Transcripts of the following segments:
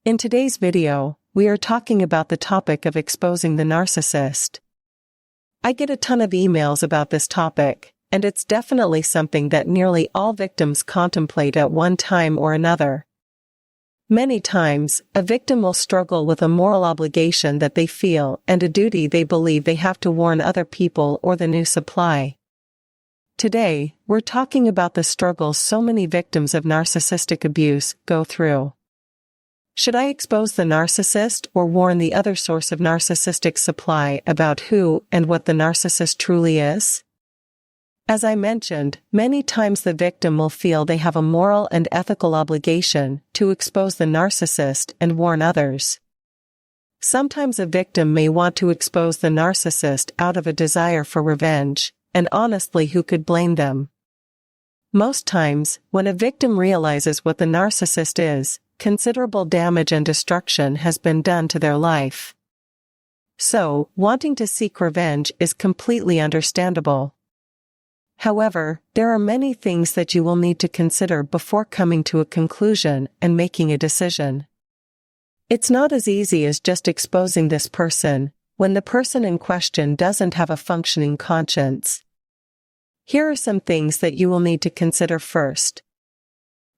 In today's video, we are talking about the topic of exposing the narcissist. I get a ton of emails about this topic, and it's definitely something that nearly all victims contemplate at one time or another. Many times, a victim will struggle with a moral obligation that they feel and a duty they believe they have to warn other people or the new supply. Today, we're talking about the struggles so many victims of narcissistic abuse go through. Should I expose the narcissist or warn the other source of narcissistic supply about who and what the narcissist truly is? As I mentioned, many times the victim will feel they have a moral and ethical obligation to expose the narcissist and warn others. Sometimes a victim may want to expose the narcissist out of a desire for revenge, and honestly, who could blame them? Most times, when a victim realizes what the narcissist is, considerable damage and destruction has been done to their life. So, wanting to seek revenge is completely understandable. However, there are many things that you will need to consider before coming to a conclusion and making a decision. It's not as easy as just exposing this person, when the person in question doesn't have a functioning conscience. Here are some things that you will need to consider first.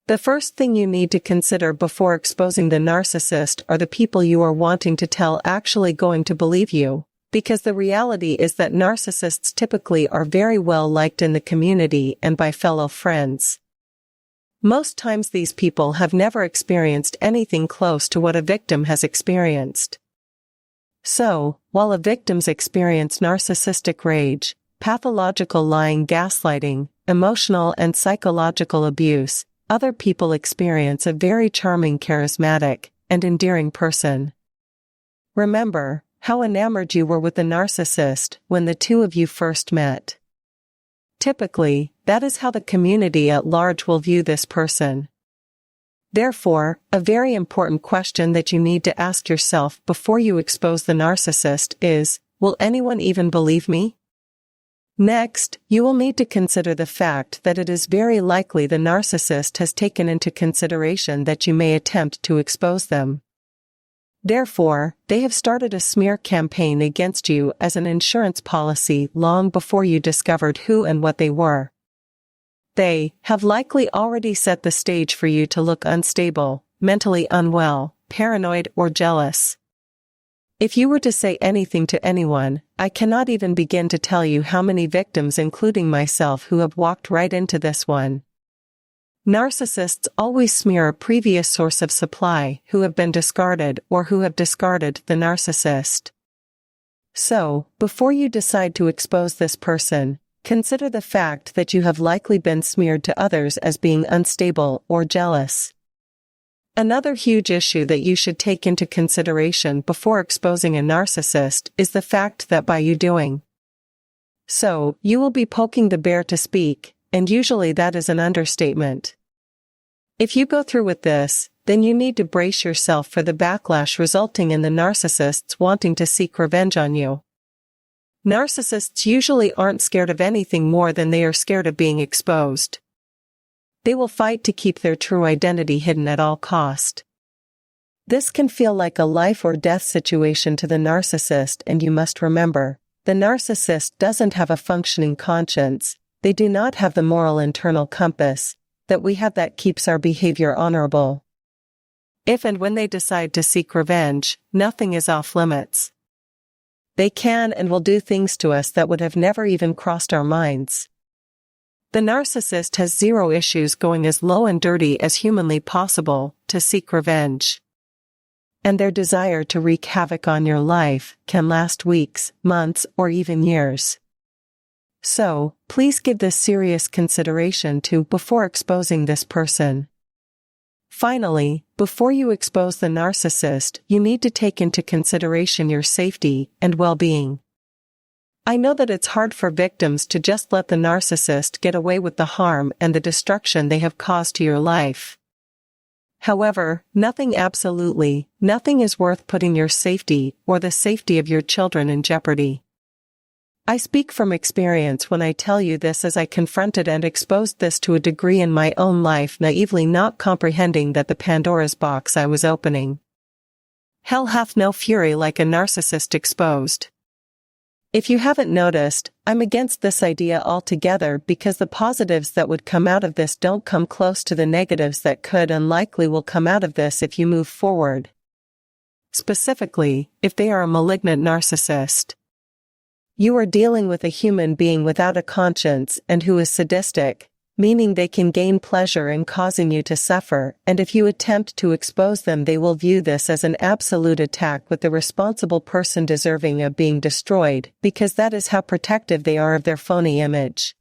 The first thing you need to consider before exposing the narcissist are the people you are wanting to tell actually going to believe you, because the reality is that narcissists typically are very well liked in the community and by fellow friends. Most times these people have never experienced anything close to what a victim has experienced. So, while a victim's experience narcissistic rage, pathological lying, gaslighting, emotional and psychological abuse, other people experience a very charming, charismatic, and endearing person. Remember how enamored you were with the narcissist when the two of you first met. Typically, that is how the community at large will view this person. Therefore, a very important question that you need to ask yourself before you expose the narcissist is, will anyone even believe me? Next, you will need to consider the fact that it is very likely the narcissist has taken into consideration that you may attempt to expose them. Therefore, they have started a smear campaign against you as an insurance policy long before you discovered who and what they were. They have likely already set the stage for you to look unstable, mentally unwell, paranoid, or jealous. If you were to say anything to anyone, I cannot even begin to tell you how many victims, including myself, who have walked right into this one. Narcissists always smear a previous source of supply who have been discarded or who have discarded the narcissist. So, before you decide to expose this person, consider the fact that you have likely been smeared to others as being unstable or jealous. Another huge issue that you should take into consideration before exposing a narcissist is the fact that by you doing so, you will be poking the bear to speak, and usually that is an understatement. If you go through with this, then you need to brace yourself for the backlash resulting in the narcissists wanting to seek revenge on you. Narcissists usually aren't scared of anything more than they are scared of being exposed. They will fight to keep their true identity hidden at all cost. This can feel like a life or death situation to the narcissist, and you must remember, the narcissist doesn't have a functioning conscience. They do not have the moral internal compass that we have that keeps our behavior honorable. If and when they decide to seek revenge, nothing is off limits. They can and will do things to us that would have never even crossed our minds. The narcissist has zero issues going as low and dirty as humanly possible to seek revenge. And their desire to wreak havoc on your life can last weeks, months, or even years. So, please give this serious consideration before exposing this person. Finally, before you expose the narcissist, you need to take into consideration your safety and well-being. I know that it's hard for victims to just let the narcissist get away with the harm and the destruction they have caused to your life. However, absolutely nothing is worth putting your safety or the safety of your children in jeopardy. I speak from experience when I tell you this, as I confronted and exposed this to a degree in my own life, naively not comprehending that the Pandora's box I was opening Hell hath no fury like a narcissist exposed. If you haven't noticed, I'm against this idea altogether because the positives that would come out of this don't come close to the negatives that could and likely will come out of this if you move forward. Specifically, if they are a malignant narcissist. You are dealing with a human being without a conscience and who is sadistic, meaning they can gain pleasure in causing you to suffer, and if you attempt to expose them they will view this as an absolute attack with the responsible person deserving of being destroyed, because that is how protective they are of their phony image.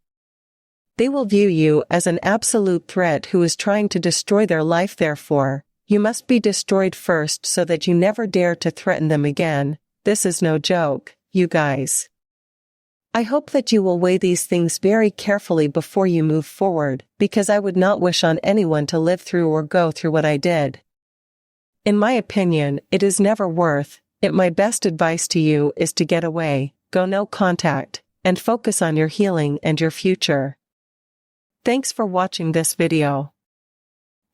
They will view you as an absolute threat who is trying to destroy their life. Therefore, you must be destroyed first so that you never dare to threaten them again. This is no joke, you guys. I hope that you will weigh these things very carefully before you move forward, because I would not wish on anyone to live through or go through what I did. In my opinion, it is never worth it. My best advice to you is to get away, go no contact, and focus on your healing and your future. Thanks for watching this video.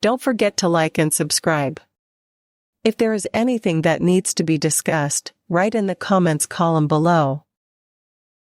Don't forget to like and subscribe. If there is anything that needs to be discussed, write in the comments column below.